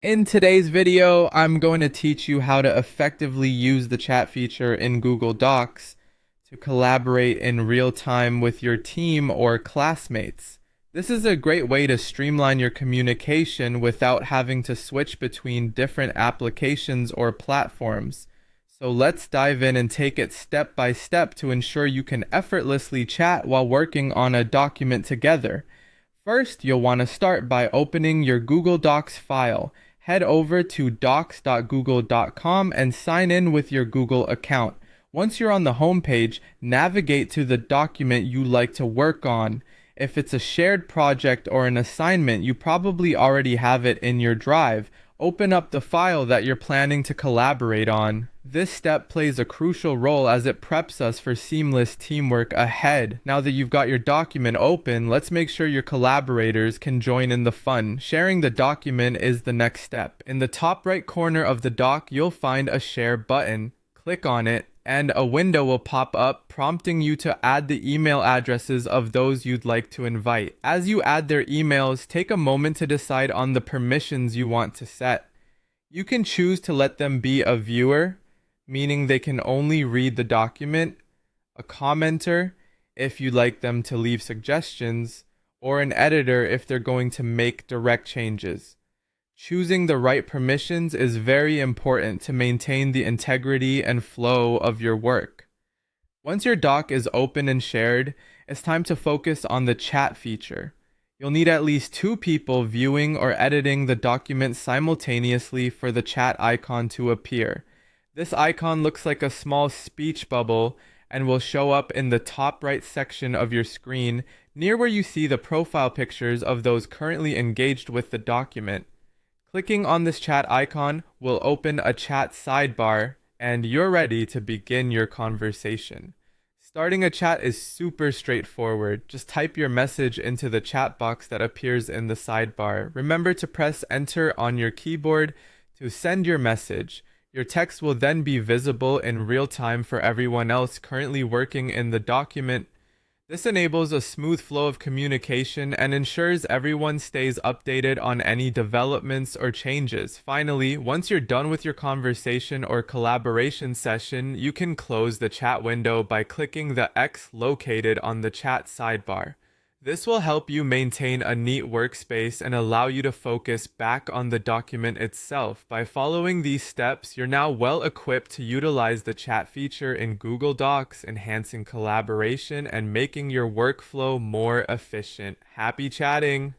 In today's video, I'm going to teach you how to effectively use the chat feature in Google Docs to collaborate in real time with your team or classmates. This is a great way to streamline your communication without having to switch between different applications or platforms. So let's dive in and take it step by step to ensure you can effortlessly chat while working on a document together. First, you'll want to start by opening your Google Docs file. Head over to docs.google.com and sign in with your Google account. Once you're on the home page, navigate to the document you like to work on. If it's a shared project or an assignment, you probably already have it in your drive. Open up the file that you're planning to collaborate on. This step plays a crucial role as it preps us for seamless teamwork ahead. Now that you've got your document open, let's make sure your collaborators can join in the fun. Sharing the document is the next step. In the top right corner of the doc, you'll find a share button. Click on it, and a window will pop up prompting you to add the email addresses of those you'd like to invite. As you add their emails, take a moment to decide on the permissions you want to set. You can choose to let them be a viewer, meaning they can only read the document, a commenter if you'd like them to leave suggestions, or an editor if they're going to make direct changes. Choosing the right permissions is very important to maintain the integrity and flow of your work. Once your doc is open and shared, it's time to focus on the chat feature. You'll need at least 2 people viewing or editing the document simultaneously for the chat icon to appear. This icon looks like a small speech bubble and will show up in the top right section of your screen near where you see the profile pictures of those currently engaged with the document. Clicking on this chat icon will open a chat sidebar, and you're ready to begin your conversation. Starting a chat is super straightforward. Just type your message into the chat box that appears in the sidebar. Remember to press enter on your keyboard to send your message. Your text will then be visible in real time for everyone else currently working in the document. This enables a smooth flow of communication and ensures everyone stays updated on any developments or changes. Finally, once you're done with your conversation or collaboration session, you can close the chat window by clicking the X located on the chat sidebar. This will help you maintain a neat workspace and allow you to focus back on the document itself. By following these steps, you're now well equipped to utilize the chat feature in Google Docs, enhancing collaboration and making your workflow more efficient. Happy chatting!